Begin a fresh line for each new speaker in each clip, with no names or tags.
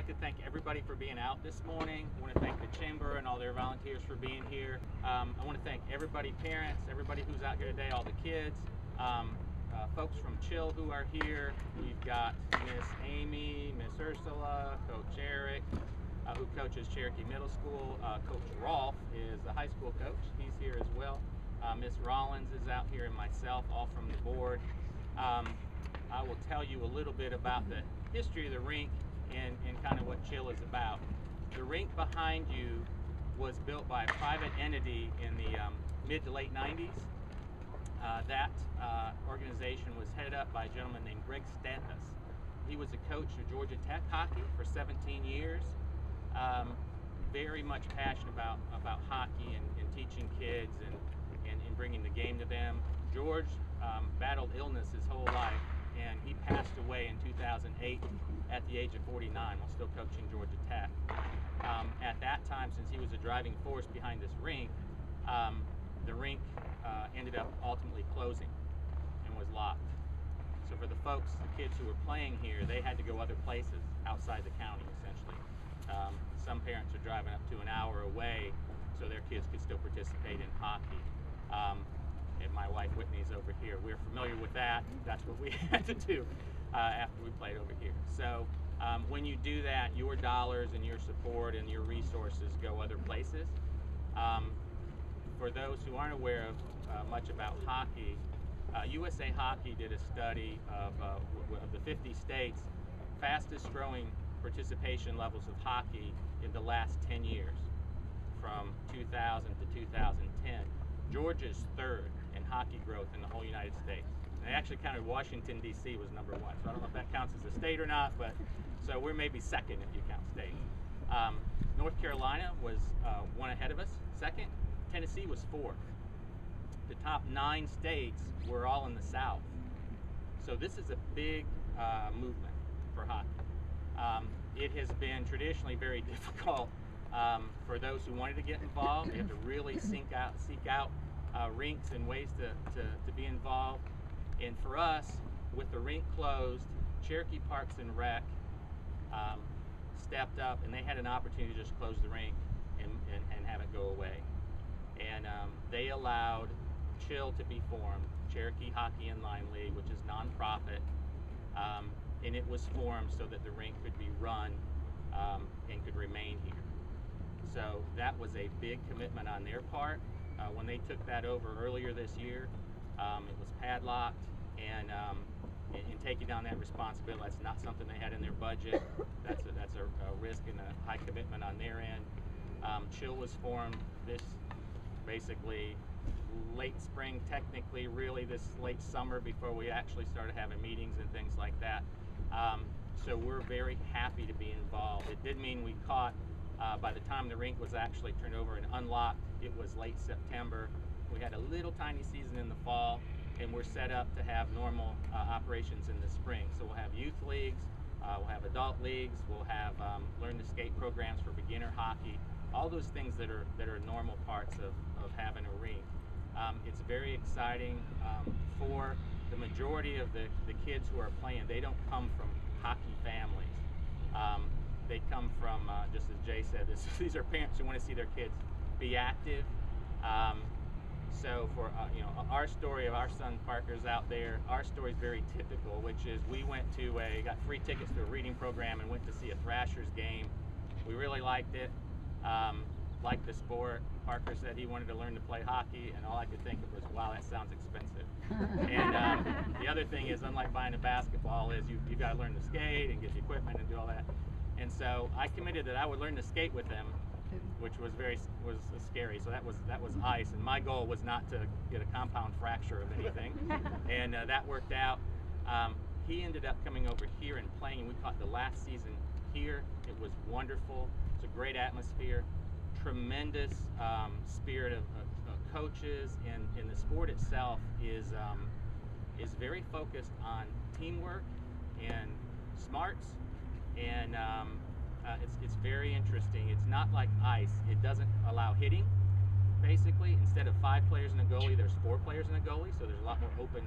like to thank everybody for being out this morning. I want to thank the Chamber and all their volunteers for being here. I want to thank everybody, parents, everybody who's out here today, all the kids, folks from Chill who are here. We've got Miss Amy, Miss Ursula, Coach Eric, who coaches Cherokee Middle School. Coach Rolf is the high school coach. He's here as well. Miss Rollins is out here, and myself, all from the board. I will tell you a little bit about the history of the rink and kind of what Chill is about. The rink behind you was built by a private entity in the mid to late 90s. That organization was headed up by a gentleman named Greg Stantis. He was a coach of Georgia Tech hockey for 17 years. Very much passionate about hockey and teaching kids and bringing the game to them. George battled illness his whole life, and he passed away in 2008 at the age of 49 while still coaching Georgia Tech. At that time, since he was a driving force behind this rink, the rink ended up ultimately closing and was locked. So for the folks, the kids who were playing here, they had to go other places outside the county, essentially. Some parents are driving up to an hour away so their kids could still participate in hockey. And my wife Whitney's over here. We're familiar with that. That's what we had to do after we played over here. So when you do that, your dollars and your support and your resources go other places. For those who aren't aware of much about hockey, USA Hockey did a study of the 50 states, fastest growing participation levels of hockey in the last 10 years, from 2000 to 2010. Georgia's third in hockey growth in the whole United States. And they actually counted Washington, D.C. was number one. So I don't know if that counts as a state or not, but so we're maybe second if you count states. North Carolina was one ahead of us, second. Tennessee was fourth. The top 9 states were all in the South. So this is a big movement for hockey. It has been traditionally very difficult for those who wanted to get involved. They have to really seek out rinks and ways to be involved. And for us, with the rink closed, Cherokee Parks and Rec stepped up, and they had an opportunity to just close the rink and have it go away. And they allowed Chill to be formed, Cherokee Hockey Inline League, which is nonprofit, and it was formed so that the rink could be run and could remain here. So that was a big commitment on their part. When they took that over earlier this year, it was padlocked, and in taking on that responsibility, that's not something they had in their budget. That's a risk and a high commitment on their end. Chill was formed this basically late spring, technically really this late summer, before we actually started having meetings and things like that. So we're very happy to be involved. It did mean we caught, by the time the rink was actually turned over and unlocked, it was late September. We had a little tiny season in the fall, and we're set up to have normal operations in the spring. So we'll have youth leagues, we'll have adult leagues, we'll have learn to skate programs for beginner hockey, all those things that are normal parts of having a rink. It's very exciting for the majority of the kids who are playing. They don't come from hockey families. They come from, just as Jay said, these are parents who want to see their kids be active. So for our story of our son Parker's out there, our story is very typical, which is we got free tickets to a reading program and went to see a Thrashers game. We really liked it, liked the sport. Parker said he wanted to learn to play hockey, and all I could think of was, wow, that sounds expensive. And the other thing is, unlike buying a basketball, is you've got to learn to skate and get the equipment and do all that. And so I committed that I would learn to skate with him, which was scary. So that was ice, and my goal was not to get a compound fracture of anything, and that worked out. He ended up coming over here and playing, and we caught the last season here. It was wonderful. It's a great atmosphere, tremendous spirit of coaches, and the sport itself is very focused on teamwork and smarts. And it's very interesting. It's not like ice. It doesn't allow hitting, basically. Instead of 5 players in a goalie, there's 4 players in a goalie, so there's a lot more open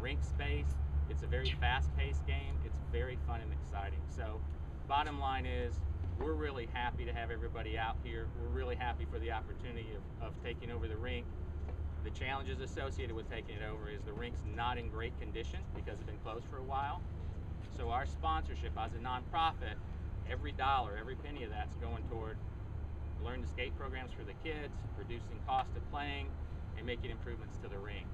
rink space. It's a very fast-paced game. It's very fun and exciting. So bottom line is, we're really happy to have everybody out here. We're really happy for the opportunity of taking over the rink. The challenges associated with taking it over is the rink's not in great condition because it's been closed for a while. So our sponsorship as a nonprofit, every dollar, every penny of that's going toward learn to skate programs for the kids, reducing cost of playing, and making improvements to the rink.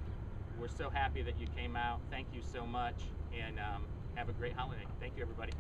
We're so happy that you came out. Thank you so much, and have a great holiday. Thank you, everybody.